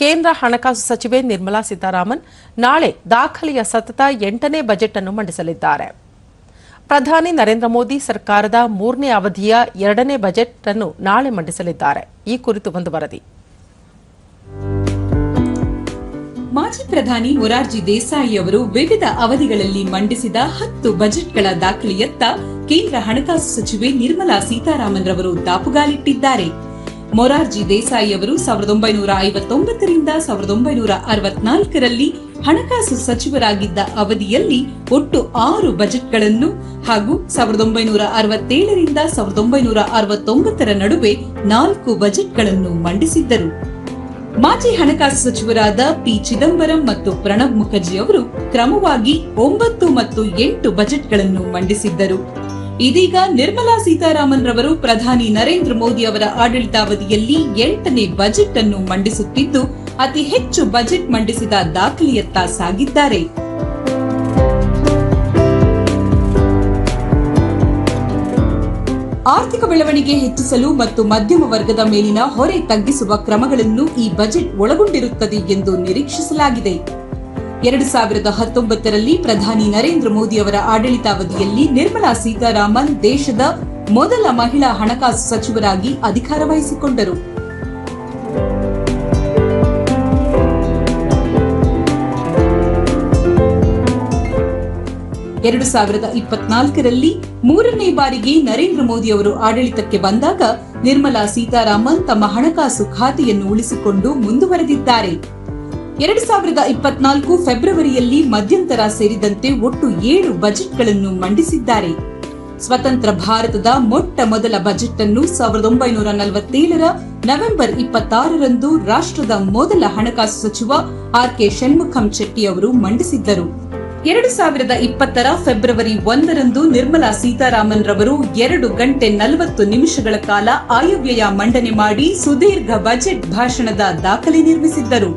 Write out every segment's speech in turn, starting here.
ಕೇಂದ್ರ ಹಣಕಾಸು ಸಚಿವೆ ನಿರ್ಮಲಾ ಸೀತಾರಾಮನ್ ನಾಳೆ ದಾಖಲೆಯ ಸತತ 8ನೇ ಬಜೆಟ್ ಅನ್ನು ಮಂಡಿಸಲಿದ್ದಾರೆ. ಪ್ರಧಾನಿ ನರೇಂದ್ರ ಮೋದಿ ಸರ್ಕಾರದ 3ನೇ ಅವಧಿಯ 2ನೇ ಬಜೆಟ್ ಅನ್ನು ನಾಳೆ ಮಂಡಿಸಲಿದ್ದಾರೆ. ಈ ಕುರಿತು ಒಂದು ವರದಿ. ಮಾಜಿ ಪ್ರಧಾನಿ ಮೊರಾರ್ಜಿ ದೇಸಾಯಿ ಅವರು ವಿವಿಧ ಅವಧಿಗಳಲ್ಲಿ ಮಂಡಿಸಿದ 10 ಬಜೆಟ್ಗಳ ದಾಖಲೆಯತ್ತ ಕೇಂದ್ರ ಹಣಕಾಸು ಸಚಿವೆ ನಿರ್ಮಲಾ ಸೀತಾರಾಮನ್ ರವರು ದಾಪುಗಾಲಿಟ್ಟಿದ್ದಾರೆ. ಮೊರಾರ್ಜಿ ದೇಸಾಯಿ ಅವರು 1959 ರಿಂದ 1964ರಲ್ಲಿ ಹಣಕಾಸು ಸಚಿವರಾಗಿದ್ದ ಅವಧಿಯಲ್ಲಿ ಒಟ್ಟು 6 ಬಜೆಟ್ಗಳನ್ನು ಹಾಗೂ 1967 ರಿಂದ 1969ರ ನಡುವೆ 4 ಬಜೆಟ್ಗಳನ್ನು ಮಂಡಿಸಿದ್ದರು. ಮಾಜಿ ಹಣಕಾಸು ಸಚಿವರಾದ ಪಿ ಚಿದಂಬರಂ ಮತ್ತು ಪ್ರಣಬ್ ಮುಖರ್ಜಿ ಅವರು ಕ್ರಮವಾಗಿ 9 ಮತ್ತು 8 ಬಜೆಟ್ಗಳನ್ನು ಮಂಡಿಸಿದ್ದರು. ಇದೀಗ ನಿರ್ಮಲಾ ಸೀತಾರಾಮನ್ ರವರು ಪ್ರಧಾನಿ ನರೇಂದ್ರ ಮೋದಿ ಅವರ ಆಡಳಿತಾವಧಿಯಲ್ಲಿ 8ನೇ ಬಜೆಟ್ ಅನ್ನು ಮಂಡಿಸುತ್ತಿದ್ದು, ಅತಿ ಹೆಚ್ಚು ಬಜೆಟ್ ಮಂಡಿಸಿದ ದಾಖಲೆಯತ್ತ ಸಾಗಿದ್ದಾರೆ. ಆರ್ಥಿಕ ಬೆಳವಣಿಗೆ ಹೆಚ್ಚಿಸಲು ಮತ್ತು ಮಧ್ಯಮ ವರ್ಗದ ಮೇಲಿನ ಹೊರೆ ತಗ್ಗಿಸುವ ಕ್ರಮಗಳನ್ನು ಈ ಬಜೆಟ್ ಒಳಗೊಂಡಿರುತ್ತದೆ ಎಂದು ನಿರೀಕ್ಷಿಸಲಾಗಿದೆ. 2019ರಲ್ಲಿ ಪ್ರಧಾನಿ ನರೇಂದ್ರ ಮೋದಿ ಅವರ ಆಡಳಿತಾವಧಿಯಲ್ಲಿ ನಿರ್ಮಲಾ ಸೀತಾರಾಮನ್ ದೇಶದ ಮೊದಲ ಮಹಿಳಾ ಹಣಕಾಸು ಸಚಿವರಾಗಿ ಅಧಿಕಾರ ವಹಿಸಿಕೊಂಡರು. ಎರಡು 2024ರಲ್ಲಿ 3ನೇ ಬಾರಿಗೆ ನರೇಂದ್ರ ಮೋದಿ ಅವರು ಆಡಳಿತಕ್ಕೆ ಬಂದಾಗ ನಿರ್ಮಲಾ ಸೀತಾರಾಮನ್ ತಮ್ಮ ಹಣಕಾಸು ಖಾತೆಯನ್ನು ಉಳಿಸಿಕೊಂಡು ಮುಂದುವರೆದಿದ್ದಾರೆ. 2024 ಫೆಬ್ರವರಿಯಲ್ಲಿ ಮಧ್ಯಂತರ ಸೇರಿದಂತೆ ಒಟ್ಟು 7 ಬಜೆಟ್ಗಳನ್ನು ಮಂಡಿಸಿದ್ದಾರೆ. ಸ್ವತಂತ್ರ ಭಾರತದ ಮೊಟ್ಟ ಮೊದಲ ಬಜೆಟ್ ಅನ್ನು 1947ರ ನವೆಂಬರ್ 26ರಂದು ರಾಷ್ಟ್ರದ ಮೊದಲ ಹಣಕಾಸು ಸಚಿವ ಆರ್.ಕೆ. ಷಣ್ಮುಖಂ ಚೆಟ್ಟಿ ಅವರು ಮಂಡಿಸಿದ್ದರು. 2020ರ ಫೆಬ್ರವರಿ 1ರಂದು ನಿರ್ಮಲಾ ಸೀತಾರಾಮನ್ ರವರು 2 ಗಂಟೆ 40 ನಿಮಿಷಗಳ ಕಾಲ ಆಯವ್ಯಯ ಮಂಡನೆ ಮಾಡಿ ಸುದೀರ್ಘ ಬಜೆಟ್ ಭಾಷಣದ ದಾಖಲೆ ನಿರ್ಮಿಸಿದ್ದರು.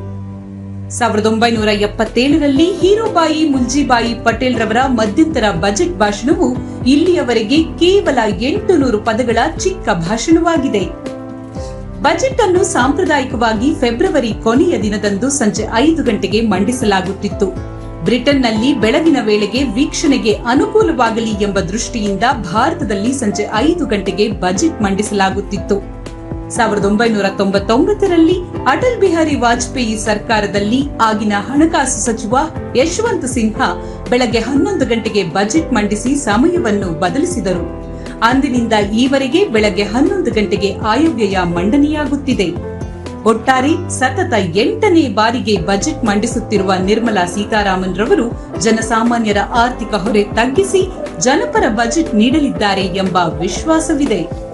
1977ರಲ್ಲಿ ಹೀರೋಬಾಯಿ ಮುಲ್ಜಿಬಾಯಿ ಪಟೇಲ್ ರವರ ಮಧ್ಯಂತರ ಬಜೆಟ್ ಭಾಷಣವು ಇಲ್ಲಿಯವರೆಗೆ ಕೇವಲ 800 ಪದಗಳ ಚಿಕ್ಕ ಭಾಷಣವಾಗಿದೆ. ಬಜೆಟ್ ಅನ್ನು ಸಾಂಪ್ರದಾಯಿಕವಾಗಿ ಫೆಬ್ರವರಿ ಕೊನೆಯ ದಿನದಂದು ಸಂಜೆ 5 ಗಂಟೆಗೆ ಮಂಡಿಸಲಾಗುತ್ತಿತ್ತು. ಬ್ರಿಟನ್ನಲ್ಲಿ ಬೆಳಗಿನ ವೇಳೆಗೆ ವೀಕ್ಷಣೆಗೆ ಅನುಕೂಲವಾಗಲಿ ಎಂಬ ದೃಷ್ಟಿಯಿಂದ ಭಾರತದಲ್ಲಿ ಸಂಜೆ 5 ಗಂಟೆಗೆ ಬಜೆಟ್ ಮಂಡಿಸಲಾಗುತ್ತಿತ್ತು. 1999ರಲ್ಲಿ ಅಟಲ್ ಬಿಹಾರಿ ವಾಜಪೇಯಿ ಸರ್ಕಾರದಲ್ಲಿ ಆಗಿನ ಹಣಕಾಸು ಸಚಿವ ಯಶವಂತ್ ಸಿನ್ಹಾ ಬೆಳಗ್ಗೆ 11 ಗಂಟೆಗೆ ಬಜೆಟ್ ಮಂಡಿಸಿ ಸಮಯವನ್ನು ಬದಲಿಸಿದರು. ಅಂದಿನಿಂದ ಈವರೆಗೆ ಬೆಳಗ್ಗೆ 11 ಗಂಟೆಗೆ ಆಯವ್ಯಯ ಮಂಡನೆಯಾಗುತ್ತಿದೆ. ಒಟ್ಟಾರೆ ಸತತ 8ನೇ ಬಾರಿಗೆ ಬಜೆಟ್ ಮಂಡಿಸುತ್ತಿರುವ ನಿರ್ಮಲಾ ಸೀತಾರಾಮನ್ ರವರು ಜನಸಾಮಾನ್ಯರ ಆರ್ಥಿಕ ಹೊರೆ ತಗ್ಗಿಸಿ ಜನಪರ ಬಜೆಟ್ ನೀಡಲಿದ್ದಾರೆ ಎಂಬ ವಿಶ್ವಾಸವಿದೆ.